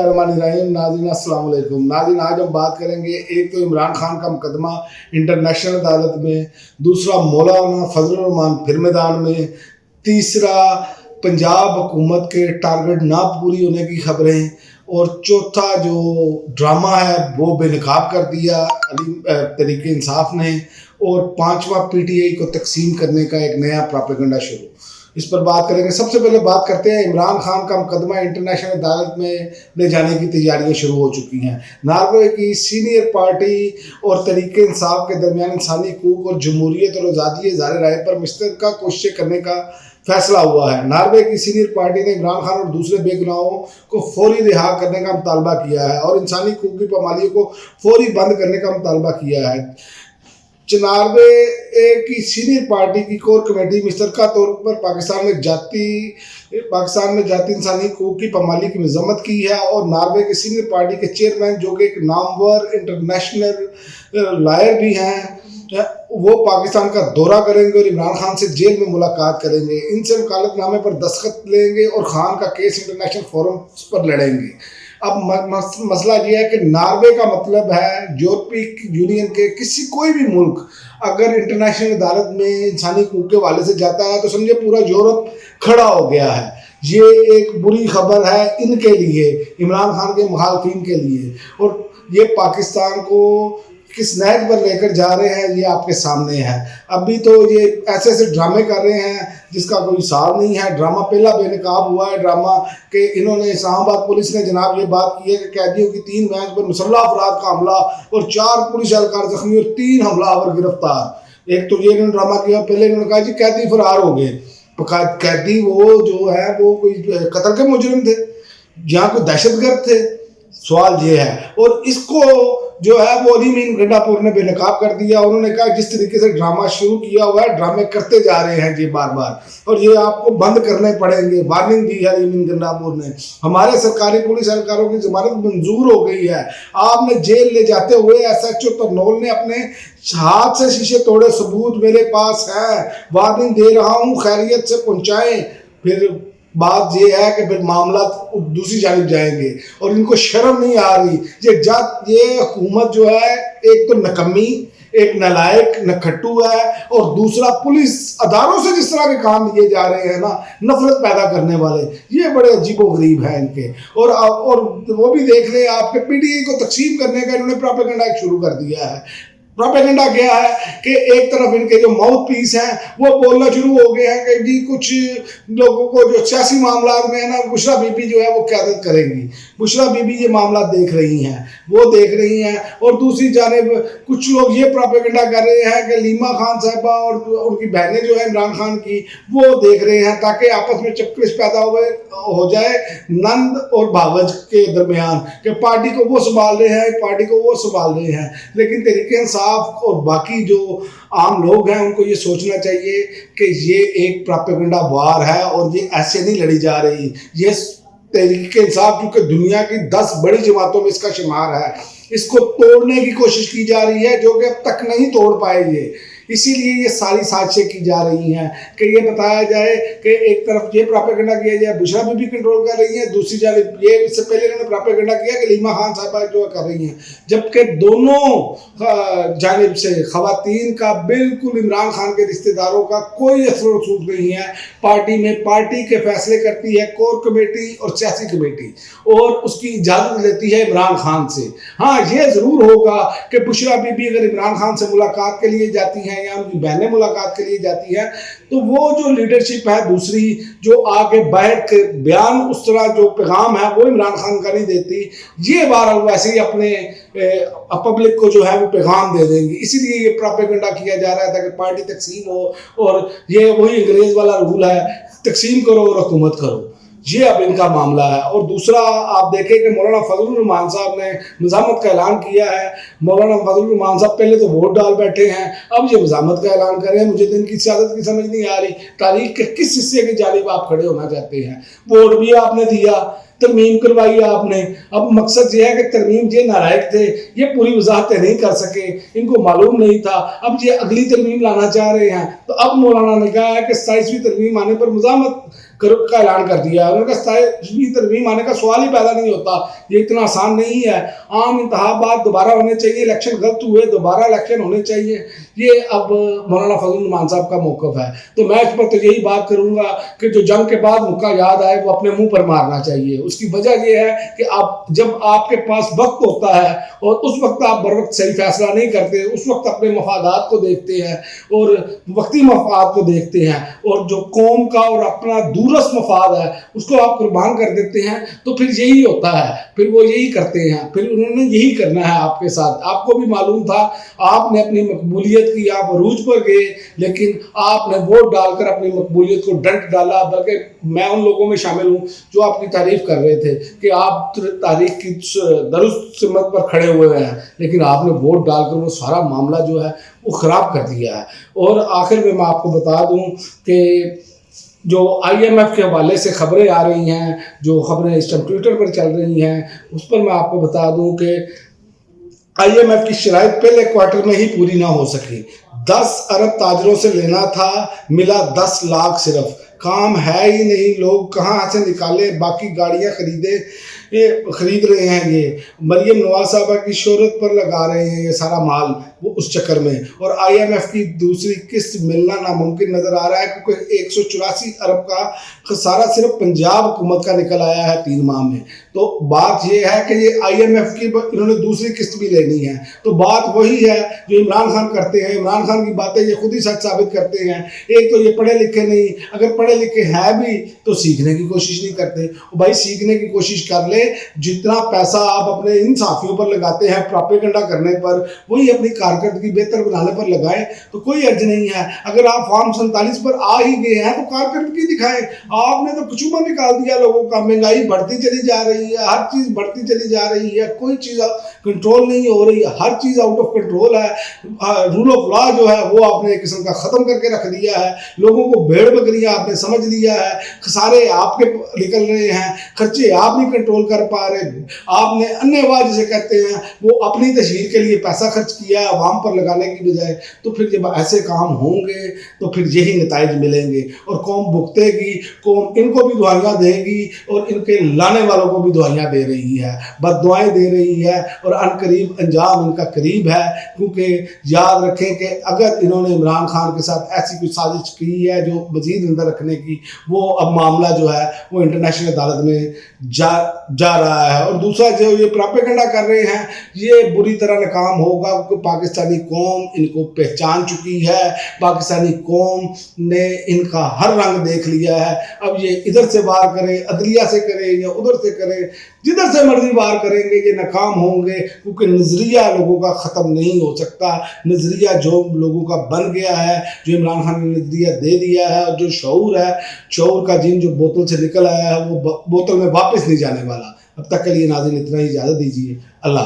बिस्मिल्लाहिर्रहमानिर्रहीम। नाज़रीन अस्सलाम वालेकुम। नाज़रीन, आज हम बात करेंगे, एक तो इमरान खान का मुकदमा इंटरनेशनल अदालत में, दूसरा मौलाना फजलुर रहमान फिर मैदान में, तीसरा पंजाब हुकूमत के टारगेट ना पूरी होने की खबरें, और चौथा जो ड्रामा है वो बेनकाब कर दिया तहरीक इंसाफ ने, और पांचवा पीटीआई को तकसीम करने का एक नया प्रोपेगेंडा शुरू। इस पर बात करेंगे। सबसे पहले बात करते हैं, इमरान खान का मुकदमा इंटरनेशनल अदालत में ले जाने की तैयारियां शुरू हो चुकी हैं। नॉर्वे की सीनियर पार्टी और तहरीक इंसाफ के दरमियान इंसानी हकूक और जमहूरियत और आज़ादी इज़हार राय पर मुश्तरका कोशिशें करने का फैसला हुआ है। नॉर्वे की सीनियर पार्टी ने इमरान खान और दूसरे बेगुनाहों को फौरी रिहा करने का मुतालबा किया है और इंसानी हकूक की पामालियों को फौरी बंद करने का मुतालबा किया है। नॉर्वे की सीनियर पार्टी की कोर कमेटी मुश्तरका तौर पर पाकिस्तान में जाती इंसानी हकूक की पामाली की मजम्मत की है, और नॉर्वे के सीनियर पार्टी के चेयरमैन, जो कि एक नामवर इंटरनेशनल लॉयर भी हैं, वो पाकिस्तान का दौरा करेंगे और इमरान खान से जेल में मुलाकात करेंगे। इनसे वकालतनामे पर दस्तखत लेंगे और खान का केस इंटरनेशनल फोरम पर लड़ेंगे। अब मसला ये है कि नॉर्वे का मतलब है यूरोपीय यूनियन के कोई भी मुल्क अगर इंटरनेशनल अदालत में इंसानी हकूक के हवाले से जाता है तो समझे पूरा यूरोप खड़ा हो गया है। ये एक बुरी खबर है इनके लिए, इमरान खान के मुखालफिन के लिए, और ये पाकिस्तान को किस नहज पर लेकर जा रहे हैं ये आपके सामने है। अभी तो ये ऐसे ऐसे ड्रामे कर रहे हैं जिसका कोई हिसाब नहीं है। ड्रामा पहला बेनकाब हुआ है ड्रामा कि इन्होंने इस्लामाबाद पुलिस ने जनाब ये बात की है कि कैदियों की 3 बेंच पर मुसल्लह अफराद का हमला और 4 पुलिस एहलकार जख्मी और 3 हमलावर गिरफ्तार। एक तो ये इन्होंने ड्रामा किया, पहले इन्होंने कहा जी कैदी फरार हो गए। कैदी वो जो है वो कोई कत्ल के मुजरिम थे, यहाँ कोई दहशतगर्द थे। सवाल ये है, और इसको जो है वो अली मीन गंडापुर ने बेनकाब कर दिया। उन्होंने कहा जिस तरीके से ड्रामा शुरू किया हुआ है, ड्रामे करते जा रहे हैं ये बार बार, और ये आपको बंद करने पड़ेंगे। वार्निंग दी है अली मीन गंडापुर ने। हमारे सरकारी पुलिस एहलकारों की जमानत मंजूर हो गई है। आपने जेल ले जाते हुए SHO तरनोल ने अपने हाथ से शीशे तोड़े सबूत मेरे पास हैं, वार्निंग दे रहा हूँ, खैरियत से पहुँचाएं। फिर बात ये है कि फिर मामला दूसरी जानिब जाएंगे और इनको शर्म नहीं आ रही। ये हुकूमत जो है एक तो नकम्मी, एक नलायक नखट्टू है, और दूसरा पुलिस अदारों से जिस तरह के काम लिए जा रहे हैं ना, नफरत पैदा करने वाले, ये बड़े अजीबोगरीब हैं इनके। और वो भी देख लें, आपके पीटीआई को तकसीम करने का इन्होंने प्रोपेगेंडा शुरू कर दिया है। प्रोपेगेंडा क्या है कि एक तरफ इनके जो माउथ पीस हैं वो बोलना शुरू हो गए हैं कि जी कुछ लोगों को जो सियासी मामला में है ना, बुशरा बीबी जो है वो क़यादत करेंगी। बुशरा बीबी ये मामला देख रही हैं, वो देख रही हैं, और दूसरी जानिब कुछ लोग ये प्रोपेगेंडा कर रहे हैं कि लीमा खान साहिबा और उनकी बहनें जो है इमरान खान की, वो देख रहे हैं ताकि आपस में चक्करिश पैदा हो जाए नंद और भावज के दरमियान, कि पार्टी को वो संभाल रहे हैं, पार्टी को वो संभाल रहे हैं। लेकिन तहरीक इंसाफ और बाकी जो आम लोग हैं उनको ये सोचना चाहिए कि ये एक प्रोपेगेंडा वार है और ये ऐसे नहीं लड़ी जा रही। ये तहरीक इंसाफ क्योंकि दुनिया की 10 बड़ी जमातों में इसका शुमार है, इसको तोड़ने की कोशिश की जा रही है जो कि अब तक नहीं तोड़ पाए ये। इसीलिए ये सारी साजिशें की जा रही हैं कि ये बताया जाए कि एक तरफ ये प्रोपेगेंडा किया जाए बुशरा बीबी कंट्रोल कर रही है, दूसरी जानिब ये इससे पहले इन्होंने प्रोपेगेंडा किया कि लीमा खान साहबा जो कर रही हैं, जबकि दोनों जानिब से खवातीन का बिल्कुल इमरान खान के रिश्तेदारों का कोई असर रसूख नहीं है। पार्टी में पार्टी के फैसले करती है कोर कमेटी और सियासी कमेटी, और उसकी इजाज़त लेती है इमरान खान से। हाँ, ये ज़रूर होगा कि बुशरा बीबी अगर इमरान खान से मुलाकात के लिए जाती हैं या उनकी बहनें मुलाकात के लिए जाती हैं, तो वो जो लीडरशिप है दूसरी जो आगे बैठ के बयान उस तरह जो पैगाम है वो इमरान खान का नहीं देती। ये बार वैसे ही अपने पब्लिक को जो है वो पैगाम दे देंगी। इसीलिए ये प्रोपेगेंडा किया जा रहा है ताकि पार्टी तकसीम हो, और ये वही अंग्रेज वाला रूल है, तकसीम करो और हुकूमत करो। ये अब इनका मामला है। और दूसरा आप देखें कि मौलाना फजलुर रहमान साहब ने मज़ामत का ऐलान किया है। मौलाना फजलुर रहमान साहब पहले तो वोट डाल बैठे हैं, अब ये मज़ामत का ऐलान कर रहे हैं। मुझे तो इनकी सियासत की समझ नहीं आ रही, तारीख के किस हिस्से की जानिब आप खड़े होना चाहते हैं। वोट भी आपने दिया, तरमीम करवाई आपने, अब मकसद ये है कि तरमीम ये नालायक थे, ये पूरी वजाहतें नहीं कर सके, इनको मालूम नहीं था, अब ये अगली तरमीम लाना चाह रहे हैं। तो अब मौलाना ने कहा है कि 27वीं तरमीम आने पर मज़ामत का ऐलान कर दिया है। उन्होंने कहा 27वीं तरमीम आने का सवाल ही पैदा नहीं होता, ये इतना आसान नहीं है। आम इंतखाबात दोबारा होने चाहिए, इलेक्शन गलत हुए, दोबारा इलेक्शन होने चाहिए, ये अब मौलाना फजल रहमान साहब का मौक़िफ़ है। तो मैं इस पर तो यही बात करूँगा कि जो जंग के बाद मुक्का याद आए वो अपने मुंह पर मारना चाहिए। उसकी वजह ये है कि आप जब आपके पास वक्त होता है और उस वक्त आप बर वक्त सही फैसला नहीं करते, उस वक्त अपने मफादात को देखते हैं और वक्ती मफाद को देखते हैं, और जो कौम का और अपना दूरस्थ मफाद है उसको आप कुर्बान कर देते हैं, तो फिर यही होता है, फिर वो यही करते हैं, फिर उन्होंने यही करना है आपके साथ। आपको भी मालूम था, आपने अपनी मकबूलियत की, आप अरूज पर गए, लेकिन आपने वोट डालकर अपनी मकबूलियत को डंट डाला। बल्कि मैं उन लोगों में शामिल हूँ जो आपकी तारीफ कर रहे थे कि आप तारीख की दुरुस्त सिमत पर खड़े हुए हैं, लेकिन आपने वोट डालकर वो सारा मामला जो है वो ख़राब कर दिया है। और आखिर में मैं आपको बता दूं कि जो IMF के हवाले से खबरें आ रही हैं, जो खबरें इस टाइम ट्विटर पर चल रही हैं, उस पर मैं आपको बता दूं कि IMF की शराइत पहले क्वार्टर में ही पूरी ना हो सकी। 10 अरब ताजरों से लेना था, मिला 10 लाख सिर्फ। काम है ही नहीं, लोग कहाँ से निकाले, बाकी गाड़ियाँ खरीद रहे हैं। ये मरियम नवाज साहबा की शोहरत पर लगा रहे हैं ये सारा माल, वो उस चक्कर में। और IMF की दूसरी किस्त मिलना नामुमकिन नज़र आ रहा है, क्योंकि 184 अरब का खसारा सिर्फ पंजाब हुकूमत का निकल आया है 3 माह में। तो बात यह है कि ये IMF की इन्होंने दूसरी किस्त भी लेनी है। तो बात वही है जो इमरान खान करते हैं। इमरान खान की बातें ये खुद ही सच साबित करते हैं। एक तो ये पढ़े लिखे नहीं, अगर पढ़े लिखे हैं भी तो सीखने की कोशिश नहीं करते। भाई सीखने की कोशिश कर ले, जितना पैसा आप अपने इन साथियों पर लगाते हैं प्रोपेगेंडा करने पर, वही अपनी कारकर्दगी बेहतर बनाने पर लगाएं, तो कोई अर्ज नहीं है। अगर आप फॉर्म 47 पर आ ही गए हैं तो कारकर्दगी दिखाएं। आपने तो कचूमा निकाल दिया लोगों का, महंगाई बढ़ती चली जा रही है, हर चीज़ बढ़ती चली जा रही है, कोई चीज़ कंट्रोल नहीं हो रही, हर चीज़ आउट ऑफ कंट्रोल है। रूल ऑफ लॉ जो है वो आपने एक किस्म का ख़त्म करके रख दिया है। लोगों को भेड़ बकरियाँ आपने समझ लिया है, खसारे आपके निकल रहे हैं, खर्चे आप नहीं कंट्रोल कर पा रहे। आपने अन्यवाह जिसे कहते हैं वो अपनी तशहीर के लिए पैसा खर्च किया है अवाम पर लगाने की बजाय। तो फिर जब ऐसे काम होंगे तो फिर यही नताइज मिलेंगे और कौम भुगतेगी, कौम इनको भी दुआइयाँ देगी और इनके लाने वालों को भी दुआइयाँ दे रही है, बददुआएं दे रही है, और अनकरीब अंजाम इनका करीब है। क्योंकि याद रखें कि अगर इन्होंने इमरान खान के साथ ऐसी कुछ साजिश की है जो मजीद अंदर रखने की, वो अब मामला जो है वो इंटरनेशनल अदालत में जा रहा है। और दूसरा जो ये प्रोपेगेंडा कर रहे हैं ये बुरी तरह नाकाम होगा, क्योंकि पाकिस्तानी कौम इनको पहचान चुकी है, पाकिस्तानी कौम ने इनका हर रंग देख लिया है। अब ये इधर से वार करें, अदलिया से करें या उधर से करें, जिधर से मर्जी वार करेंगे ये नाकाम होंगे, क्योंकि नज़रिया लोगों का ख़त्म नहीं हो सकता। नज़रिया जो लोगों का बन गया है, जो इमरान खान ने नज़रिया दे दिया है, और जो शऊर है, शऊर का जिन जो बोतल से निकल आया है वो बोतल में वापस नहीं जाने वाला। अब तक के लिए नाज़रीन इतना ही, इजाज़त दीजिए। अल्लाह।